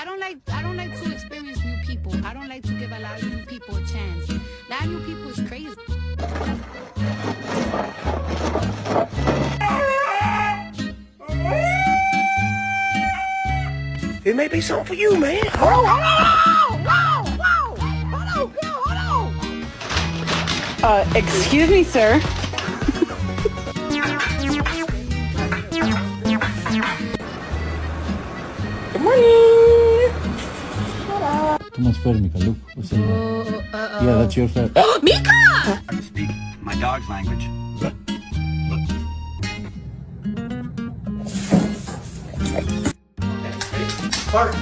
I don't like to experience new people. I don't like to give a lot of new people a chance. A lot of new people is crazy. It may be something for you, man. Hold on. Excuse me, sir. Good morning. Too much fur, Mika. Look, what's in there? Yeah, that's your fur. Mika! I speak my dog's language. Start.